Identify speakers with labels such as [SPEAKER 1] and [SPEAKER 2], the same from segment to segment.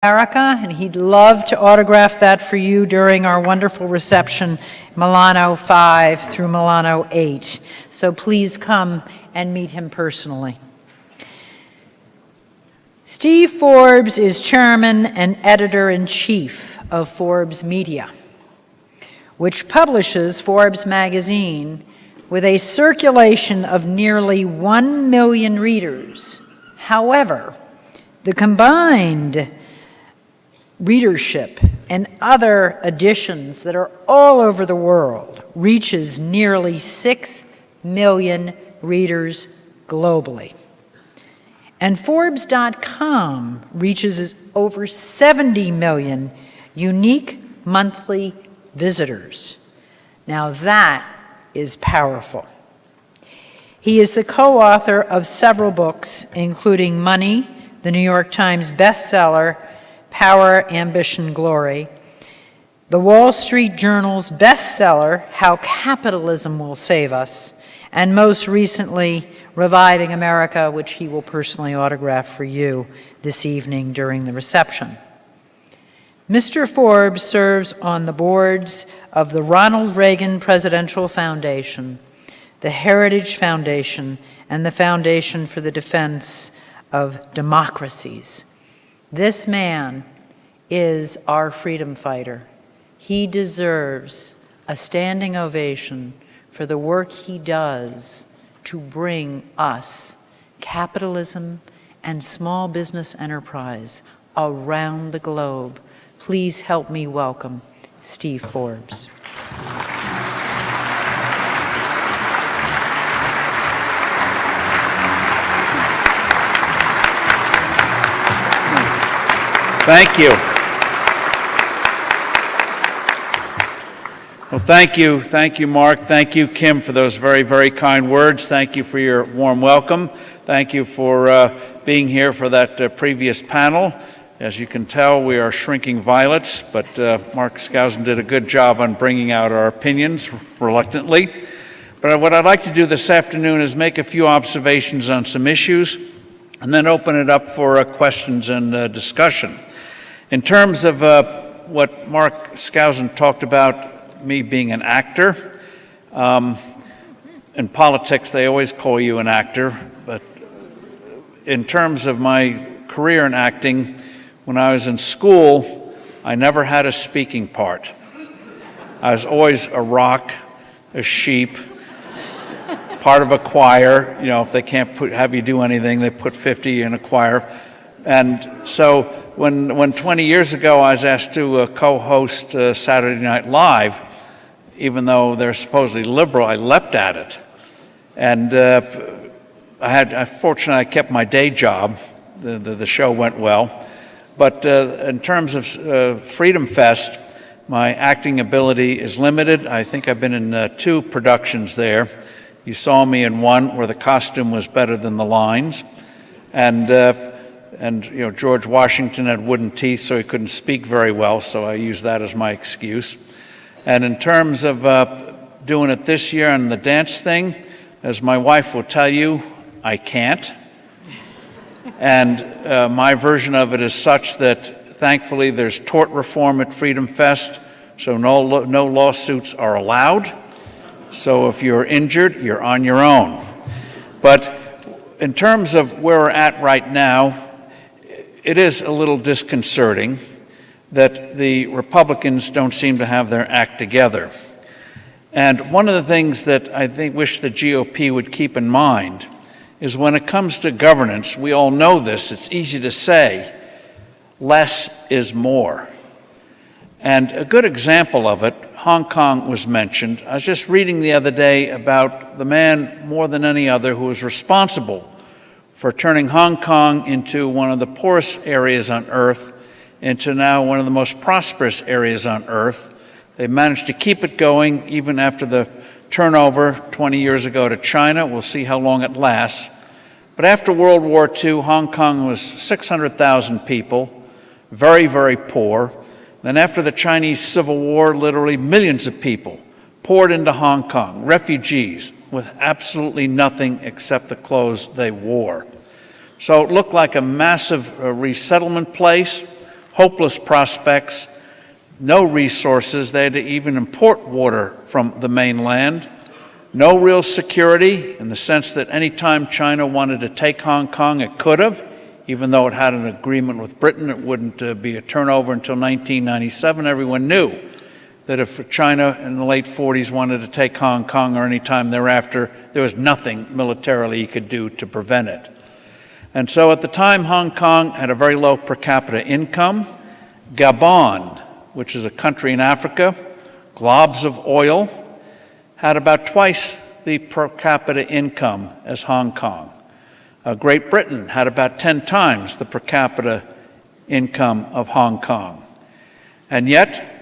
[SPEAKER 1] America, and he'd love to autograph that for you during our wonderful reception, Milano 5 through Milano 8. So please come and meet him personally. Steve Forbes is chairman and editor-in-chief of Forbes Media, which publishes Forbes magazine with a circulation of nearly 1 million readers. However, the combined readership and other editions that are all over the world reaches nearly 6 million readers globally. And Forbes.com reaches over 70 million unique monthly visitors. Now that is powerful. He is the co-author of several books, including Money, the New York Times bestseller, Power, Ambition, Glory, the Wall Street Journal's bestseller, How Capitalism Will Save Us, and most recently, Reviving America, which he will personally autograph for you this evening during the reception. Mr. Forbes serves on the boards of the Ronald Reagan Presidential Foundation, the Heritage Foundation, and the Foundation for the Defense of Democracies. This man is our freedom fighter. He deserves a standing ovation for the work he does to bring us capitalism and small business enterprise around the globe. Please help me welcome Steve Forbes.
[SPEAKER 2] Thank you. Well, thank you, Mark. Thank you, Kim, for those very, very kind words. Thank you for your warm welcome. Thank you for being here for that previous panel. As you can tell, we are shrinking violets, but Mark Skousen did a good job on bringing out our opinions, reluctantly. But what I'd like to do this afternoon is make a few observations on some issues, and then open it up for questions and discussion. In terms of what Mark Skousen talked about, me being an actor, in politics they always call you an actor, but in terms of my career in acting, when I was in school, I never had a speaking part. I was always a rock, a sheep, part of a choir. You know, if they can't have you do anything, they put 50 in a choir. And so when 20 years ago I was asked to co-host Saturday Night Live, even though they're supposedly liberal, I leapt at it. And fortunately I kept my day job. The show went well. But in terms of Freedom Fest, my acting ability is limited. I think I've been in 2 productions there. You saw me in one where the costume was better than the lines. And you know, George Washington had wooden teeth, so he couldn't speak very well, so I used that as my excuse. And in terms of doing it this year on the dance thing, as my wife will tell you, I can't. And my version of it is such that, thankfully, there's tort reform at Freedom Fest, so no lawsuits are allowed. So if you're injured, you're on your own. But in terms of where we're at right now, it is a little disconcerting that the Republicans don't seem to have their act together. And one of the things that I wish the GOP would keep in mind is when it comes to governance, we all know this, it's easy to say, less is more. And a good example of it, Hong Kong was mentioned. I was just reading the other day about the man more than any other who was responsible for turning Hong Kong into one of the poorest areas on earth into now one of the most prosperous areas on earth. They managed to keep it going even after the turnover 20 years ago to China. We'll see how long it lasts. But after World War II, Hong Kong was 600,000 people, very, very poor. Then after the Chinese Civil War, literally millions of people poured into Hong Kong, refugees with absolutely nothing except the clothes they wore. So it looked like a massive resettlement place. hopeless prospects, no resources. They had to even import water from the mainland. No real security in the sense that any time China wanted to take Hong Kong, it could have. Even though it had an agreement with Britain, it wouldn't be a turnover until 1997. Everyone knew that if China in the late 40s wanted to take Hong Kong or any time thereafter, there was nothing militarily he could do to prevent it. And so at the time, Hong Kong had a very low per capita income. Gabon, which is a country in Africa, globs of oil, had about twice the per capita income as Hong Kong. Great Britain had about 10 times the per capita income of Hong Kong. And yet,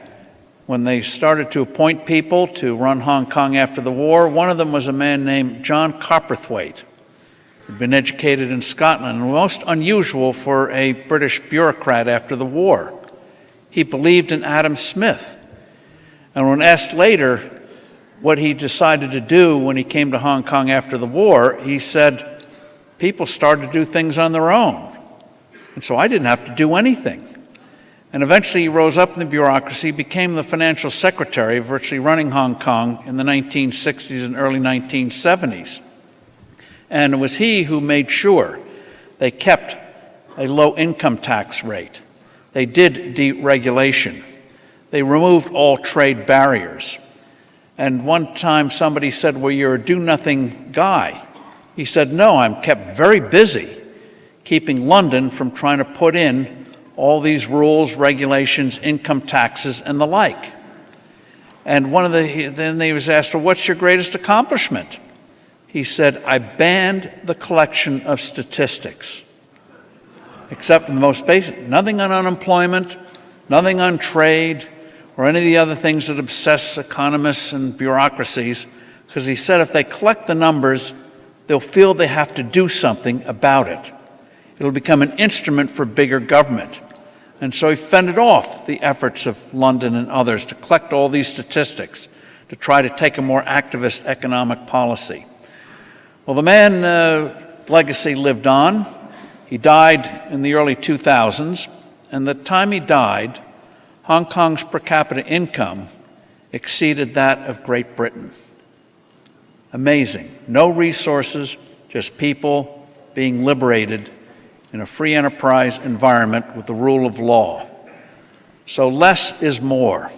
[SPEAKER 2] when they started to appoint people to run Hong Kong after the war, one of them was a man named John Copperthwaite, who'd been educated in Scotland, and most unusual for a British bureaucrat after the war. He believed in Adam Smith. And when asked later what he decided to do when he came to Hong Kong after the war, he said, people started to do things on their own. And so I didn't have to do anything. And eventually he rose up in the bureaucracy, became the financial secretary, virtually running Hong Kong in the 1960s and early 1970s. And it was he who made sure they kept a low income tax rate. They did deregulation. They removed all trade barriers. And one time somebody said, well, you're a do-nothing guy. He said, no, I'm kept very busy keeping London from trying to put in all these rules, regulations, income taxes, and the like. And then he was asked, well, what's your greatest accomplishment? He said, I banned the collection of statistics, except for the most basic, nothing on unemployment, nothing on trade, or any of the other things that obsess economists and bureaucracies, because he said if they collect the numbers, they'll feel they have to do something about it. It'll become an instrument for bigger government. And so he fended off the efforts of London and others to collect all these statistics, to try to take a more activist economic policy. Well, the man's legacy lived on. He died in the early 2000s, and the time he died, Hong Kong's per capita income exceeded that of Great Britain. Amazing. No resources, just people being liberated in a free enterprise environment with the rule of law. So less is more.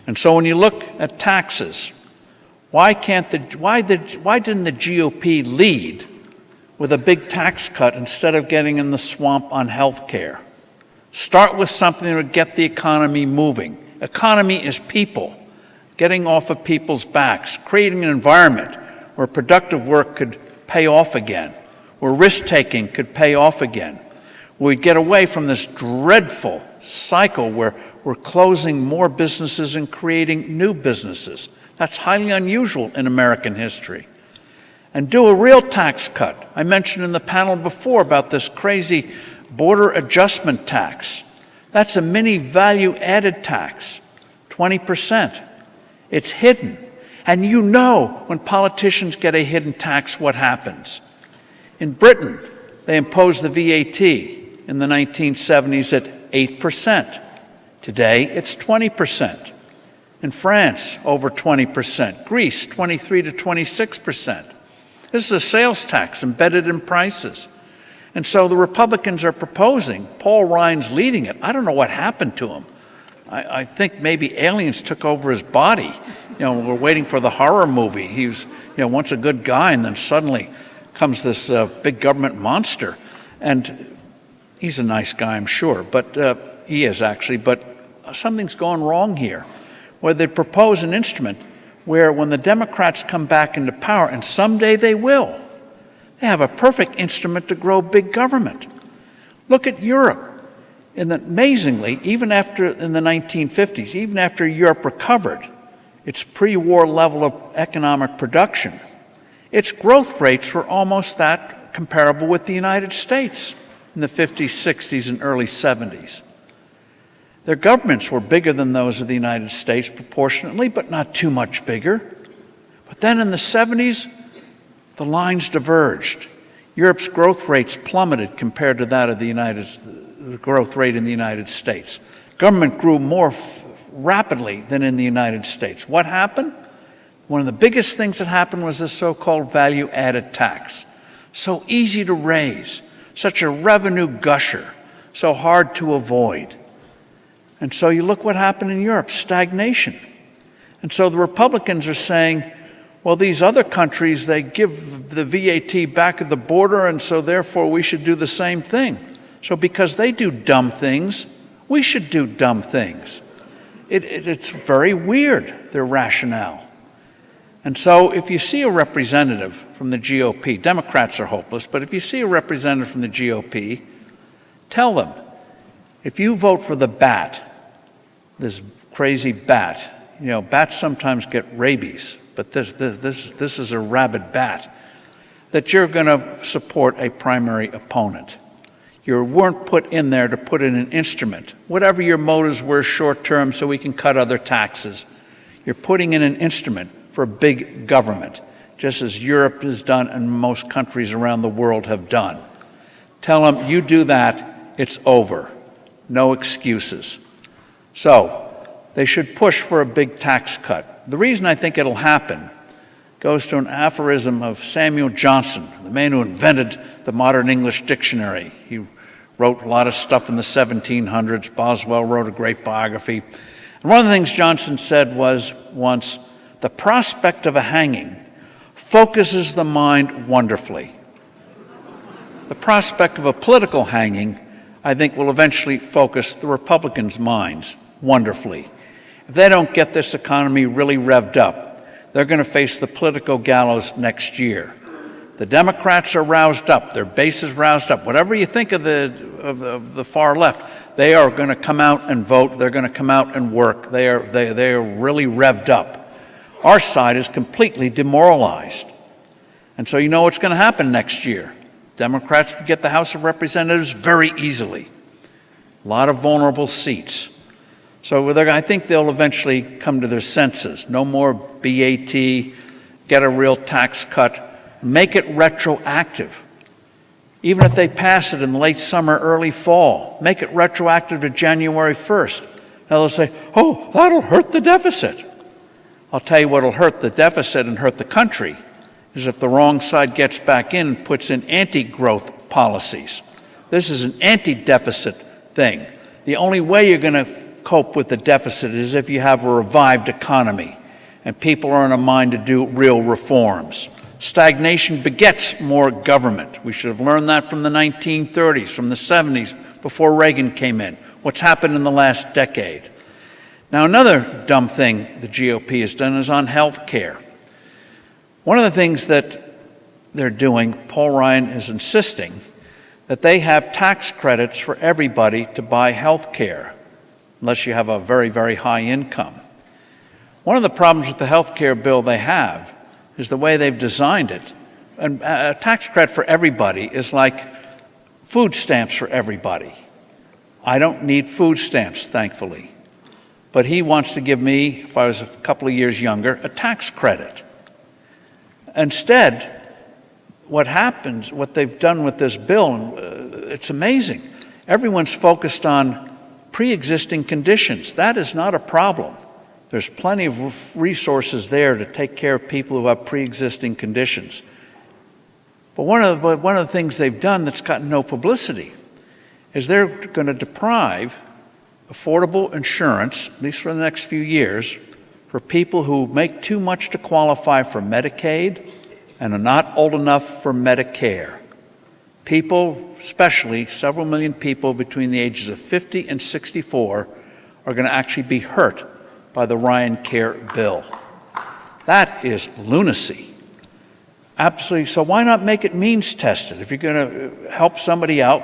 [SPEAKER 2] And so when you look at taxes, why didn't the GOP lead with a big tax cut instead of getting in the swamp on health care? Start with something that would get the economy moving. Economy is people, getting off of people's backs, creating an environment where productive work could pay off again, where risk-taking could pay off again, where we get away from this dreadful cycle where we're closing more businesses and creating new businesses. That's highly unusual in American history. And do a real tax cut. I mentioned in the panel before about this crazy border adjustment tax. That's a mini value-added tax, 20%. It's hidden. And you know when politicians get a hidden tax what happens. In Britain, they imposed the VAT in the 1970s at 8%. Today, it's 20%. In France, over 20%. Greece, 23 to 26%. This is a sales tax embedded in prices. And so the Republicans are proposing, Paul Ryan's leading it. I don't know what happened to him. I think maybe aliens took over his body. We're waiting for the horror movie. He was, once a good guy, and then suddenly comes this big government monster. And he's a nice guy, I'm sure, but he is actually. But something's gone wrong here, where they propose an instrument where when the Democrats come back into power, and someday they will, they have a perfect instrument to grow big government. Look at Europe. Amazingly, even in the 1950s, even after Europe recovered its pre-war level of economic production, its growth rates were almost that comparable with the United States in the 50s, 60s, and early 70s. Their governments were bigger than those of the United States proportionately, but not too much bigger. But then in the 70s, the lines diverged. Europe's growth rates plummeted compared to that of the the growth rate in the United States. Government grew more rapidly than in the United States. What happened? One of the biggest things that happened was this so-called value-added tax. So easy to raise, such a revenue gusher, so hard to avoid. And so you look what happened in Europe, stagnation. And so the Republicans are saying, well, these other countries, they give the VAT back at the border, and so therefore we should do the same thing. So because they do dumb things, we should do dumb things. It's very weird, their rationale. And so if you see a representative from the GOP, Democrats are hopeless, but if you see a representative from the GOP, tell them, if you vote for the bat, this crazy bat, you know, bats sometimes get rabies, but this is a rabid bat, that you're going to support a primary opponent. You weren't put in there to put in an instrument, whatever your motives were short term so we can cut other taxes. You're putting in an instrument for big government, just as Europe has done and most countries around the world have done. Tell them, you do that, it's over. No excuses. So they should push for a big tax cut. The reason I think it'll happen goes to an aphorism of Samuel Johnson, the man who invented the modern English dictionary. He wrote a lot of stuff in the 1700s. Boswell wrote a great biography. And one of the things Johnson said was once, the prospect of a hanging focuses the mind wonderfully. The prospect of a political hanging, I think, will eventually focus the Republicans' minds wonderfully. If they don't get this economy really revved up, they're going to face the political gallows next year. The Democrats are roused up. Their base is roused up. Whatever you think of the far left, they are going to come out and vote. They're going to come out and work. They are really revved up. Our side is completely demoralized. And so you know what's going to happen next year. Democrats can get the House of Representatives very easily. A lot of vulnerable seats. So I think they'll eventually come to their senses. No more BAT, get a real tax cut, make it retroactive. Even if they pass it in late summer, early fall, make it retroactive to January 1st. Now they'll say, oh, that'll hurt the deficit. I'll tell you what'll hurt the deficit and hurt the country is if the wrong side gets back in and puts in anti-growth policies. This is an anti-deficit thing. The only way you're going to cope with the deficit is if you have a revived economy and people are in a mind to do real reforms. Stagnation begets more government. We should have learned that from the 1930s, from the 70s, before Reagan came in. What's happened in the last decade? Now, another dumb thing the GOP has done is on health care. One of the things that they're doing, Paul Ryan is insisting, that they have tax credits for everybody to buy health care, unless you have a very, very high income. One of the problems with the health care bill they have is the way they've designed it. And a tax credit for everybody is like food stamps for everybody. I don't need food stamps, thankfully. But he wants to give me, if I was a couple of years younger, a tax credit. Instead, what happens, what they've done with this bill, it's amazing. Everyone's focused on pre-existing conditions. That is not a problem. There's plenty of resources there to take care of people who have pre-existing conditions. But one of the things they've done that's gotten no publicity is they're going to deprive affordable insurance, at least for the next few years, for people who make too much to qualify for Medicaid and are not old enough for Medicare. People, especially several million people between the ages of 50 and 64, are going to actually be hurt by the Ryan Care bill. That is lunacy. Absolutely. So why not make it means tested? If you're going to help somebody out,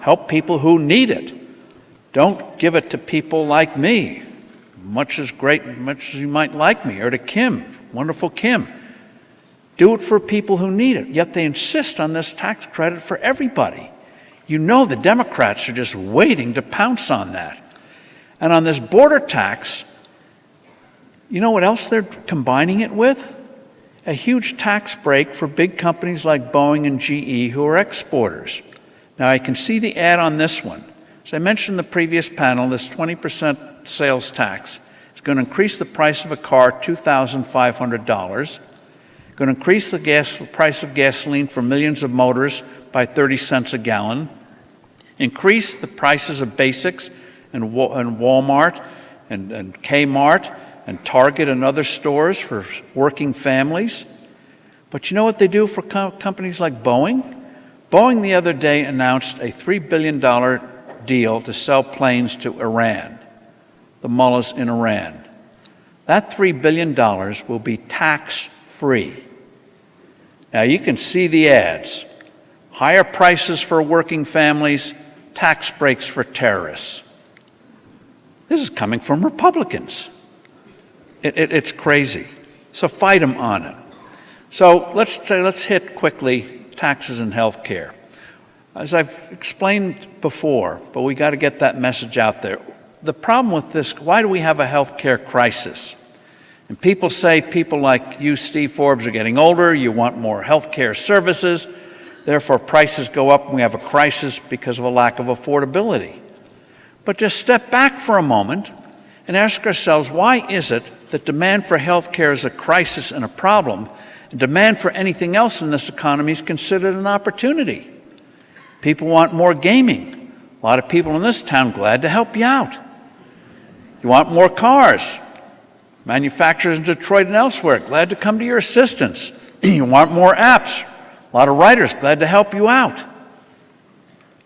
[SPEAKER 2] help people who need it. Don't give it to people like me, much as you might like me, or to Kim, wonderful Kim. Do it for people who need it. Yet they insist on this tax credit for everybody. You know the Democrats are just waiting to pounce on that. And on this border tax, you know what else they're combining it with? A huge tax break for big companies like Boeing and GE who are exporters. Now I can see the ad on this one. As I mentioned in the previous panel, this 20% sales tax is going to increase the price of a car $2,500, going to increase the price of gasoline for millions of motors by 30 cents a gallon, increase the prices of basics in Walmart and Kmart and Target and other stores for working families. But you know what they do for companies like Boeing? Boeing the other day announced a $3 billion deal to sell planes to Iran, the mullahs in Iran. That $3 billion will be tax-free. Now you can see the ads. Higher prices for working families, tax breaks for terrorists. This is coming from Republicans. It's crazy. So fight them on it. So let's hit quickly taxes and health care. As I've explained before, but we got to get that message out there. The problem with this, why do we have a health care crisis? And people say, people like you, Steve Forbes, are getting older, you want more health care services, therefore prices go up and we have a crisis because of a lack of affordability. But just step back for a moment and ask ourselves, why is it that demand for health care is a crisis and a problem, and demand for anything else in this economy is considered an opportunity? People want more gaming. A lot of people in this town glad to help you out. You want more cars. Manufacturers in Detroit and elsewhere glad to come to your assistance. You want more apps. A lot of writers glad to help you out.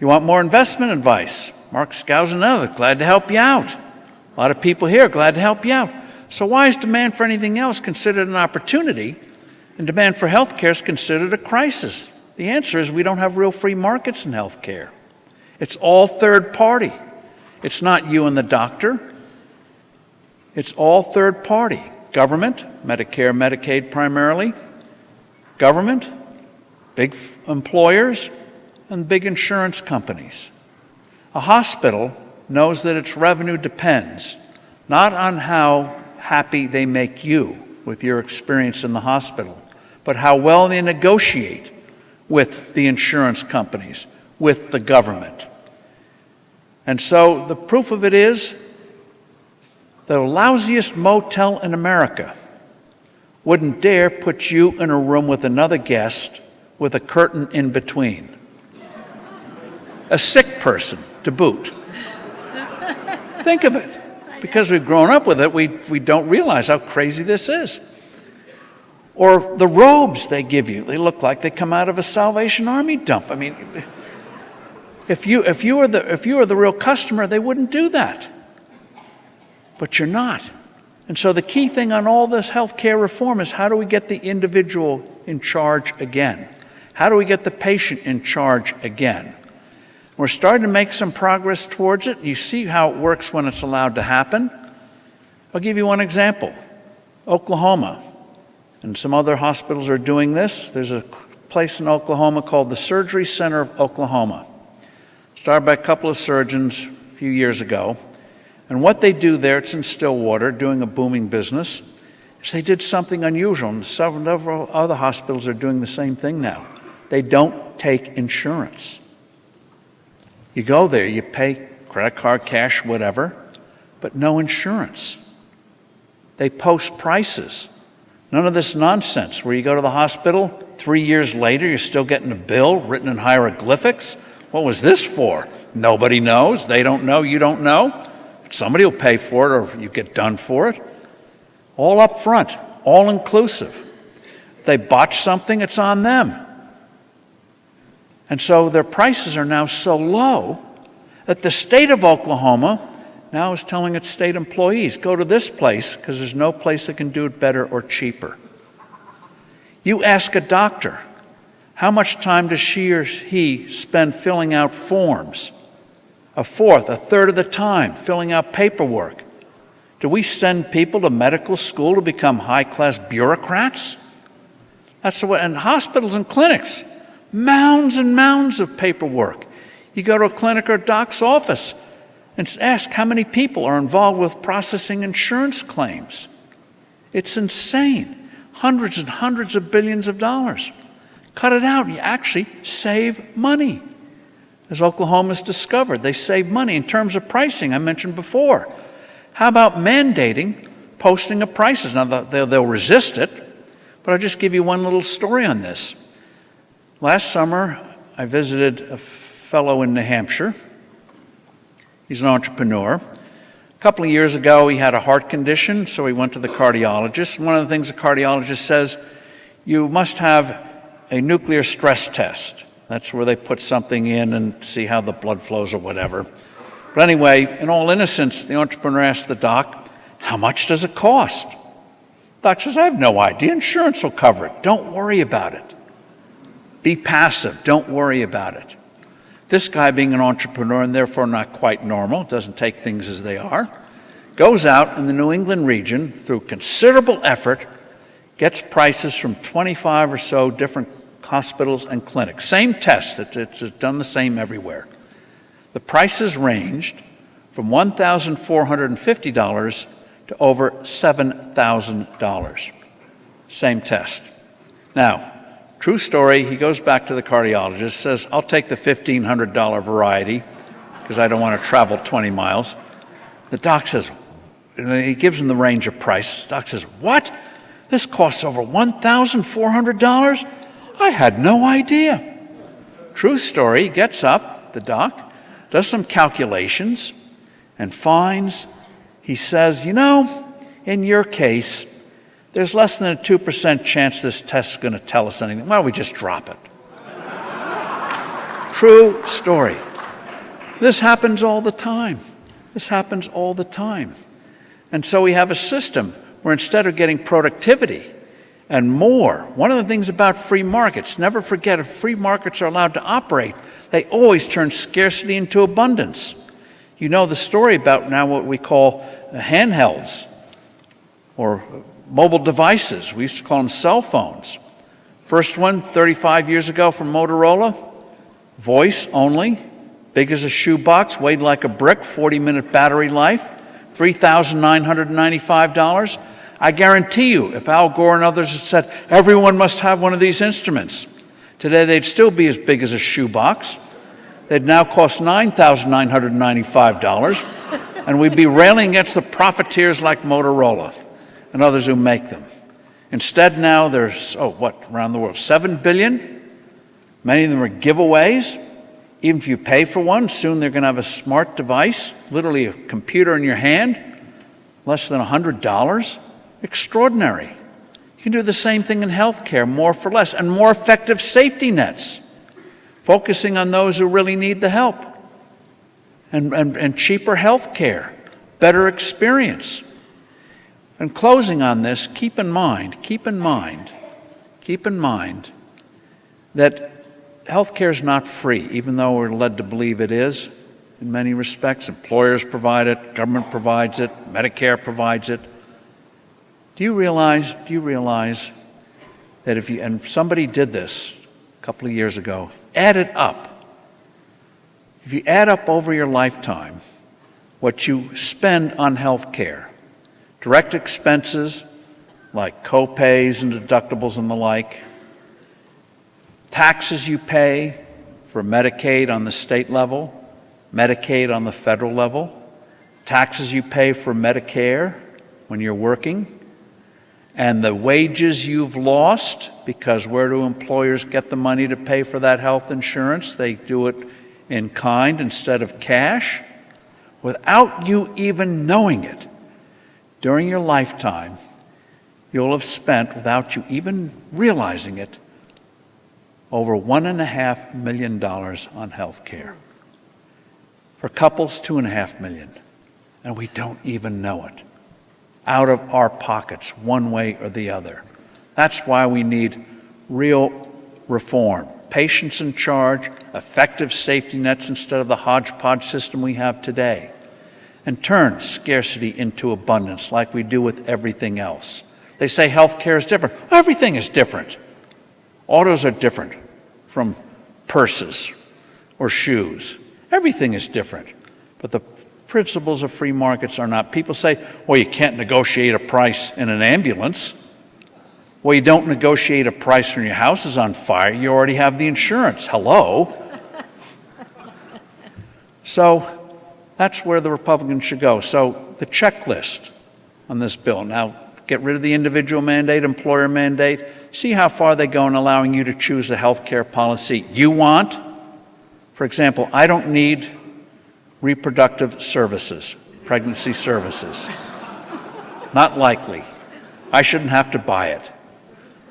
[SPEAKER 2] You want more investment advice. Mark Skousen and others glad to help you out. A lot of people here glad to help you out. So why is demand for anything else considered an opportunity and demand for health care is considered a crisis? The answer is we don't have real free markets in health care. It's all third party. It's not you and the doctor. It's all third party. Government, Medicare, Medicaid primarily, government, big employers, and big insurance companies. A hospital knows that its revenue depends not on how happy they make you with your experience in the hospital, but how well they negotiate with the insurance companies, with the government. And so the proof of it is the lousiest motel in America wouldn't dare put you in a room with another guest with a curtain in between. A sick person to boot. Think of it. Because we've grown up with it, we don't realize how crazy this is. Or the robes they give you, they look like they come out of a Salvation Army dump. I mean, if you were the real customer, they wouldn't do that. But you're not. And so the key thing on all this healthcare reform is, how do we get the individual in charge again? How do we get the patient in charge again? We're starting to make some progress towards it. You see how it works when it's allowed to happen. I'll give you one example. Oklahoma, and some other hospitals are doing this. There's a place in Oklahoma called the Surgery Center of Oklahoma. Started by a couple of surgeons a few years ago. And what they do there, it's in Stillwater, doing a booming business, is they did something unusual. And several other hospitals are doing the same thing now. They don't take insurance. You go there, you pay credit card, cash, whatever, but no insurance. They post prices. None of this nonsense where you go to the hospital, 3 years later, you're still getting a bill written in hieroglyphics. What was this for? Nobody knows. They don't know. You don't know. Somebody will pay for it, or you get done for it. All up front, all inclusive. If they botch something, it's on them. And so their prices are now so low that the state of Oklahoma now is telling its state employees, go to this place because there's no place that can do it better or cheaper. You ask a doctor, how much time does she or he spend filling out forms? A third of the time filling out paperwork. Do we send people to medical school to become high-class bureaucrats? That's the way. And hospitals and clinics, mounds and mounds of paperwork. You go to a clinic or a doc's office and ask how many people are involved with processing insurance claims. It's insane. Hundreds and hundreds of billions of dollars. Cut it out, and you actually save money. as Oklahoma's discovered. They save money in terms of pricing I mentioned before. How about mandating posting of prices? Now, they'll resist it, but I'll just give you one little story on this. Last summer, I visited a fellow in New Hampshire. He's an entrepreneur. A couple of years ago, he had a heart condition, so he went to the cardiologist. One of the things the cardiologist says, you must have a nuclear stress test. That's where they put something in and see how the blood flows or whatever. But anyway, in all innocence, the entrepreneur asked the doc, how much does it cost? The doc says, I have no idea. Insurance will cover it. Don't worry about it. Be passive. Don't worry about it. This guy, being an entrepreneur and therefore not quite normal, doesn't take things as they are, goes out in the New England region through considerable effort, gets prices from 25 or so different hospitals and clinics. Same test. It's done the same everywhere. The prices ranged from $1,450 to over $7,000. Same test. Now, true story, he goes back to the cardiologist, says, I'll take the $1,500 variety because I don't want to travel 20 miles. The doc says, he gives him the range of price. The doc says, what? This costs over $1,400? I had no idea. True story, he gets up, the doc, does some calculations, and finds, he says, you know, in your case, there's less than a 2% chance this test is going to tell us anything. Why don't we just drop it? True story. This happens all the time. This happens all the time. And so we have a system where instead of getting productivity and more, one of the things about free markets, never forget, if free markets are allowed to operate, they always turn scarcity into abundance. You know the story about now what we call handhelds or mobile devices. We used to call them cell phones. First one, 35 years ago from Motorola, voice only, big as a shoebox, weighed like a brick, 40-minute battery life, $3,995. I guarantee you, if Al Gore and others had said, everyone must have one of these instruments, today they'd still be as big as a shoebox. They'd now cost $9,995, and we'd be railing against the profiteers like Motorola and others who make them. Instead now there's, around the world, 7 billion. Many of them are giveaways. Even if you pay for one, soon they're going to have a smart device, literally a computer in your hand, less than $100. Extraordinary. You can do the same thing in healthcare, more for less, and more effective safety nets, focusing on those who really need the help, and cheaper healthcare, better experience. And closing on this, keep in mind that healthcare is not free, even though we're led to believe it is in many respects. Employers provide it, government provides it, Medicare provides it. Do you realize that if somebody did this a couple of years ago, add it up. If you add up over your lifetime what you spend on health care, direct expenses like co-pays and deductibles and the like, taxes you pay for Medicaid on the state level, Medicaid on the federal level, taxes you pay for Medicare when you're working, and the wages you've lost, because where do employers get the money to pay for that health insurance? They do it in kind instead of cash. Without you even knowing it, during your lifetime, you'll have spent, without you even realizing it, over $1.5 million on health care. For couples, $2.5 million, and we don't even know it. Out of our pockets, one way or the other. That's why we need real reform. Patients in charge, effective safety nets instead of the hodgepodge system we have today, and turn scarcity into abundance like we do with everything else. They say healthcare is different. Everything is different. Autos are different from purses or shoes. Everything is different. But the principles of free markets are not. People say, well, you can't negotiate a price in an ambulance. Well, you don't negotiate a price when your house is on fire. You already have the insurance. Hello? So that's where the Republicans should go. So the checklist on this bill. Now, get rid of the individual mandate, employer mandate. See how far they go in allowing you to choose a health care policy you want. For example, I don't need reproductive services, pregnancy services. Not likely. I shouldn't have to buy it.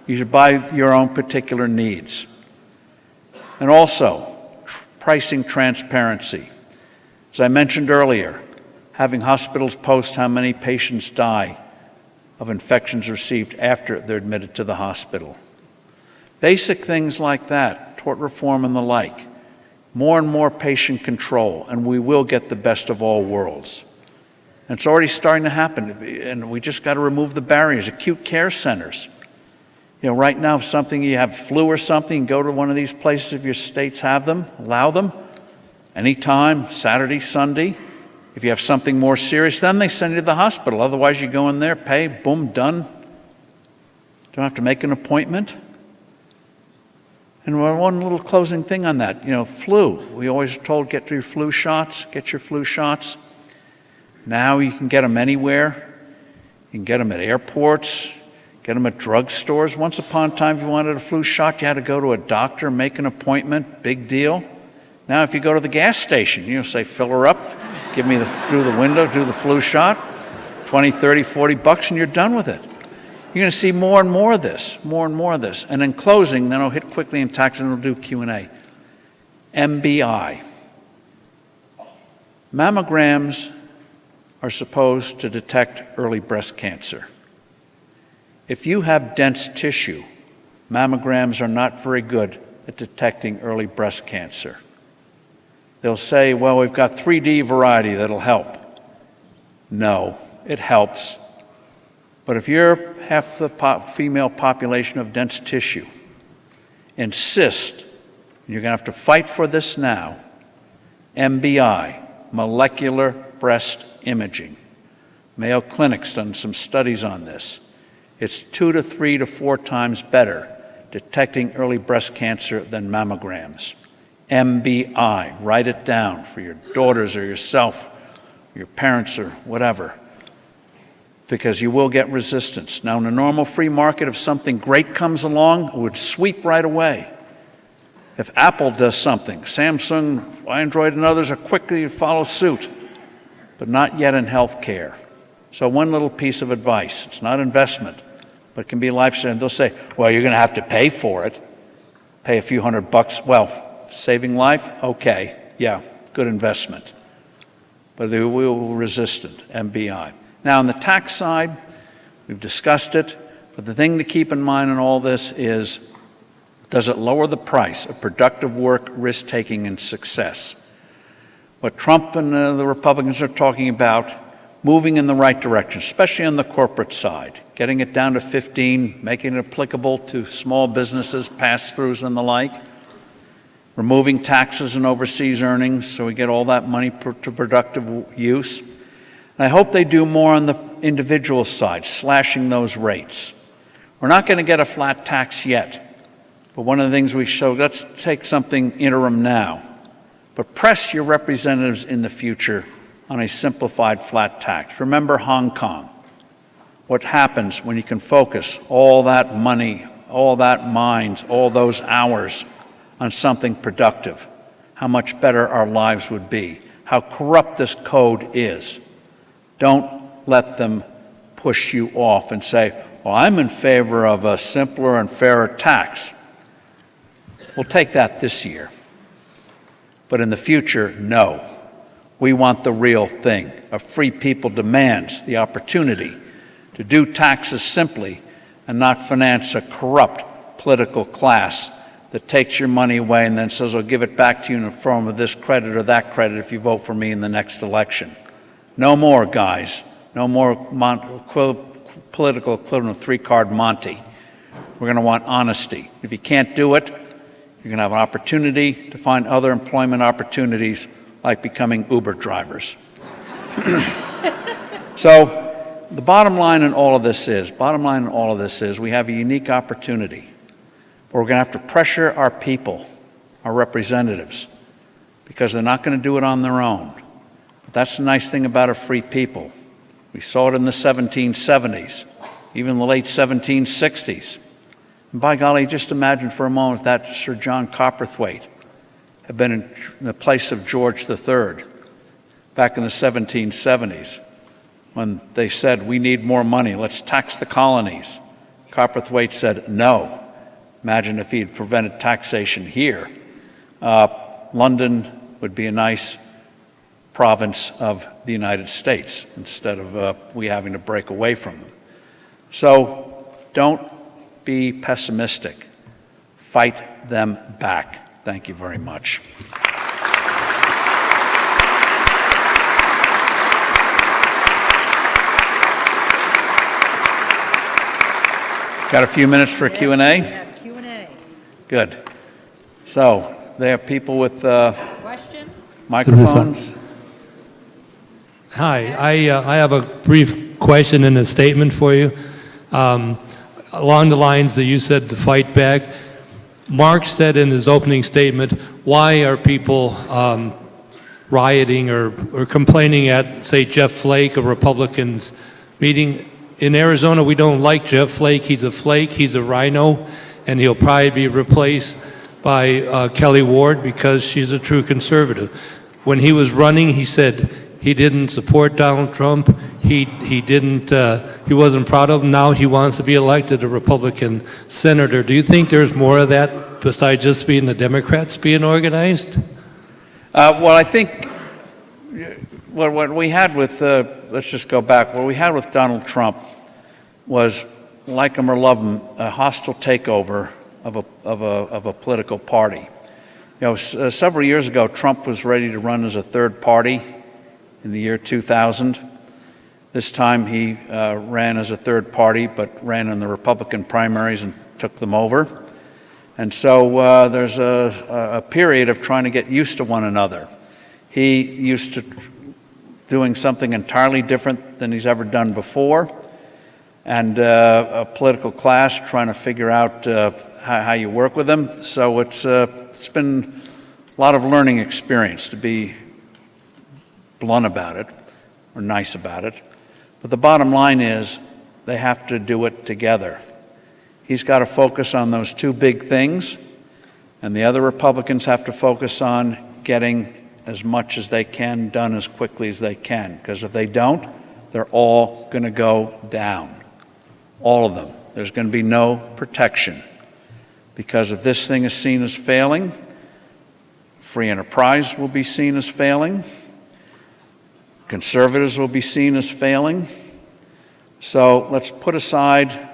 [SPEAKER 2] You should buy your own particular needs. And also, pricing transparency. As I mentioned earlier, having hospitals post how many patients die of infections received after they're admitted to the hospital. Basic things like that, tort reform and the like. More and more patient control, and we will get the best of all worlds. And it's already starting to happen, and we just got to remove the barriers. Acute care centers. You know, right now, if something, you have flu or something, go to one of these places if your states have them, allow them. Anytime, Saturday, Sunday. If you have something more serious, then they send you to the hospital. Otherwise, you go in there, pay, boom, done. Don't have to make an appointment. And one little closing thing on that, you know, flu. We always are told, get your flu shots, get your flu shots. Now you can get them anywhere. You can get them at airports, get them at drugstores. Once upon a time, if you wanted a flu shot, you had to go to a doctor, make an appointment, big deal. Now if you go to the gas station, you know, say, fill her up, give me through the window, do the flu shot, 20, 30, 40 bucks, and you're done with it. You're going to see more and more of this, more and more of this. And in closing, then I'll hit quickly in tax and we'll do Q&A. MBI. Mammograms are supposed to detect early breast cancer. If you have dense tissue, mammograms are not very good at detecting early breast cancer. They'll say, well, we've got 3D variety that'll help. No, it helps. But if you're half the female population of dense tissue, insist, and you're going to have to fight for this now, MBI, molecular breast imaging. Mayo Clinic's done some studies on this. It's 2 to 3 to 4 times better detecting early breast cancer than mammograms. MBI, write it down for your daughters or yourself, your parents or whatever, because you will get resistance. Now, in a normal free market, if something great comes along, it would sweep right away. If Apple does something, Samsung, Android, and others are quickly to follow suit, but not yet in healthcare. So one little piece of advice, it's not investment, but it can be lifesaving. They'll say, well, you're going to have to pay for it, pay a few $100. Well, saving life, okay, yeah, good investment. But they will resist it, MBI. Now, on the tax side, we've discussed it, but the thing to keep in mind in all this is, does it lower the price of productive work, risk-taking, and success? What Trump and the Republicans are talking about, moving in the right direction, especially on the corporate side, getting it down to 15, making it applicable to small businesses, pass-throughs, and the like, removing taxes and overseas earnings so we get all that money to productive use. And I hope they do more on the individual side, slashing those rates. We're not going to get a flat tax yet, but one of the things we showed, let's take something interim now, but press your representatives in the future on a simplified flat tax. Remember Hong Kong. What happens when you can focus all that money, all that mind, all those hours on something productive, how much better our lives would be, how corrupt this code is. Don't let them push you off and say, well, I'm in favor of a simpler and fairer tax. We'll take that this year. But in the future, no. We want the real thing. A free people demands the opportunity to do taxes simply and not finance a corrupt political class that takes your money away and then says, I'll give it back to you in the form of this credit or that credit if you vote for me in the next election. No more, guys. No more political equivalent of 3-card Monty. We're going to want honesty. If you can't do it, you're going to have an opportunity to find other employment opportunities like becoming Uber drivers. So the bottom line in all of this is, we have a unique opportunity. But we're going to have to pressure our people, our representatives, because they're not going to do it on their own. But that's the nice thing about a free people. We saw it in the 1770s, even the late 1760s. And by golly, just imagine for a moment that Sir John Copperthwaite had been in the place of George III back in the 1770s when they said, we need more money, let's tax the colonies. Copperthwaite said, no. Imagine if he had prevented taxation here. London would be a nice province of the United States instead of we having to break away from them. So don't be pessimistic. Fight them back. Thank you very much. Got a few minutes for Q&A?
[SPEAKER 1] We have Q&A.
[SPEAKER 2] Good. So there are people with
[SPEAKER 1] Questions?
[SPEAKER 2] microphones.
[SPEAKER 3] Hi, I have a brief question and a statement for you. Along the lines that you said to fight back, Mark said in his opening statement, why are people rioting or complaining at, say, Jeff Flake, a Republican's meeting? In Arizona, we don't like Jeff Flake. He's a flake, he's a rhino, and he'll probably be replaced by Kelly Ward because she's a true conservative. When he was running, he said he didn't support Donald Trump. He wasn't proud of him. Now he wants to be elected a Republican senator. Do you think there's more of that besides just being the Democrats being organized?
[SPEAKER 2] Well, I think what we had with, let's just go back, what we had with Donald Trump was, like him or love him, a hostile takeover of a political party. You know, several years ago, Trump was ready to run as a third party in the year 2000. This time he ran as a third party, but ran in the Republican primaries and took them over. And so there's a period of trying to get used to one another. He used to doing something entirely different than he's ever done before, and a political class trying to figure out how you work with them. So it's been a lot of learning experience, to be blunt about it, or nice about it. But the bottom line is they have to do it together. He's got to focus on those two big things, and the other Republicans have to focus on getting as much as they can done as quickly as they can, because if they don't, they're all going to go down. All of them. There's going to be no protection, because if this thing is seen as failing, free enterprise will be seen as failing, conservatives will be seen as failing. So let's put aside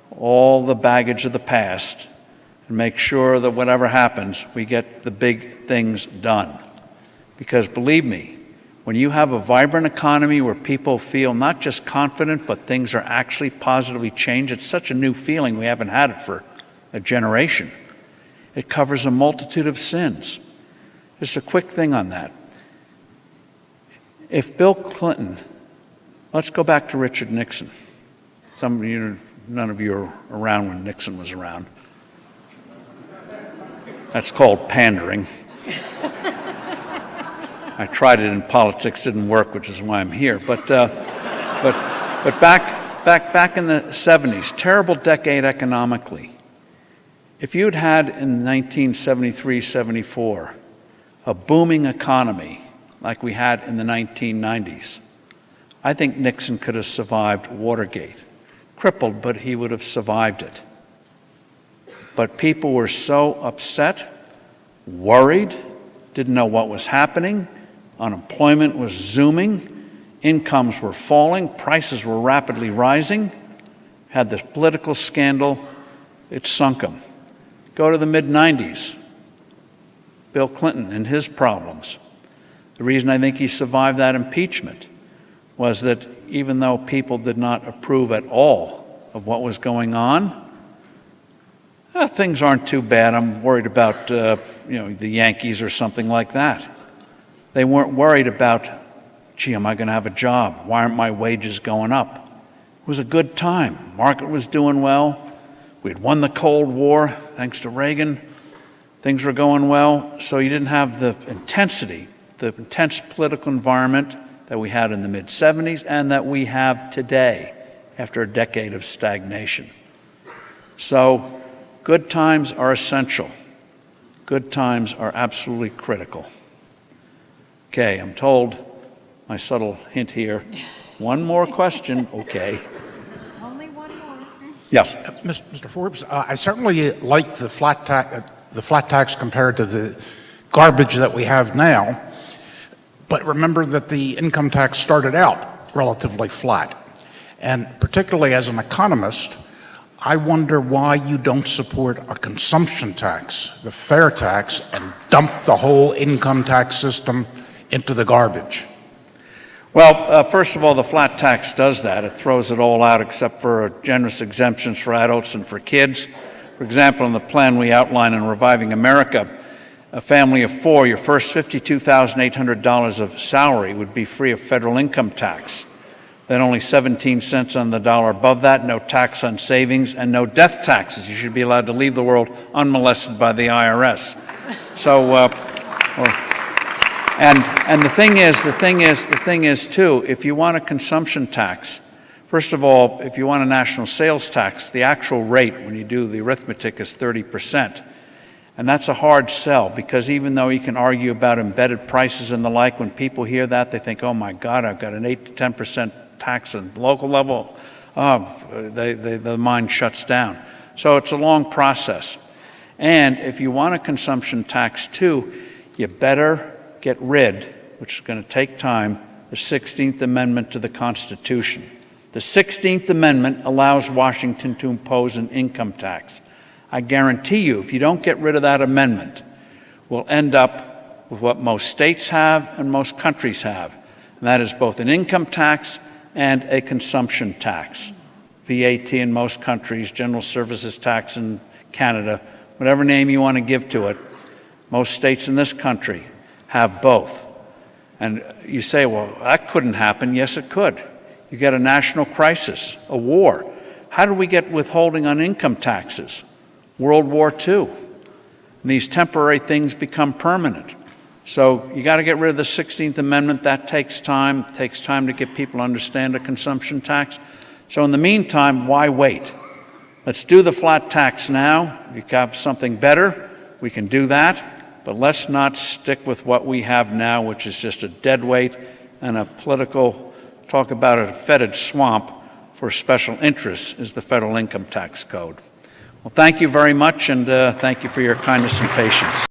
[SPEAKER 2] all the baggage of the past and make sure that whatever happens, we get the big things done. Because believe me, when you have a vibrant economy where people feel not just confident, but things are actually positively changed, it's such a new feeling, we haven't had it for a generation. It covers a multitude of sins. Just a quick thing on that. If Bill Clinton, let's go back to Richard Nixon. Some of you, none of you are around when Nixon was around. That's called pandering. I tried it in politics, didn't work, which is why I'm here. But back in the 70s, terrible decade economically. If you'd had in 1973-74 a booming economy like we had in the 1990s, I think Nixon could have survived Watergate. Crippled, but he would have survived it. But people were so upset, worried, didn't know what was happening. Unemployment was zooming, incomes were falling, prices were rapidly rising. Had this political scandal, it sunk them. Go to the mid-90s, Bill Clinton and his problems. The reason I think he survived that impeachment was that even though people did not approve at all of what was going on, things aren't too bad. I'm worried about the Yankees or something like that. They weren't worried about, gee, am I going to have a job? Why aren't my wages going up? It was a good time. Market was doing well. We had won the Cold War, thanks to Reagan. Things were going well, so you didn't have the intensity, the intense political environment that we had in the mid-'70s and that we have today after a decade of stagnation. So good times are essential. Good times are absolutely critical. Okay, I'm told, my subtle hint here, one more question, okay.
[SPEAKER 1] Only one more.
[SPEAKER 2] Yes.
[SPEAKER 4] Mr. Forbes, I certainly like the flat tax compared to the garbage that we have now, but remember that the income tax started out relatively flat. And particularly as an economist, I wonder why you don't support a consumption tax, the fair tax, and dump the whole income tax system into the garbage.
[SPEAKER 2] Well, first of all, the flat tax does that. It throws it all out except for generous exemptions for adults and for kids. For example, in the plan we outline in Reviving America, a family of 4, your first $52,800 of salary would be free of federal income tax. Then only 17 cents on the dollar above that, no tax on savings, and no death taxes. You should be allowed to leave the world unmolested by the IRS. So, and the thing is too, if you want a consumption tax, first of all, if you want a national sales tax, the actual rate when you do the arithmetic is 30%. And that's a hard sell, because even though you can argue about embedded prices and the like, when people hear that, they think, oh my God, I've got an 8 to 10% tax on the local level. The mind shuts down. So it's a long process. And if you want a consumption tax too, you better get rid, which is going to take time, the 16th Amendment to the Constitution. The 16th Amendment allows Washington to impose an income tax. I guarantee you, if you don't get rid of that amendment, we'll end up with what most states have and most countries have, and that is both an income tax and a consumption tax. VAT in most countries, general services tax in Canada, whatever name you want to give to it, most states in this country have both. And you say, well, that couldn't happen. Yes, it could. You get a national crisis, a war. How did we get withholding on income taxes? World War II. And these temporary things become permanent. So you got to get rid of the 16th Amendment. That takes time. It takes time to get people to understand a consumption tax. So in the meantime, why wait? Let's do the flat tax now. If you have something better, we can do that. But let's not stick with what we have now, which is just a dead weight and a political, talk about a fetid swamp for special interests, is the federal income tax code. Well, thank you very much, and thank you for your kindness and patience.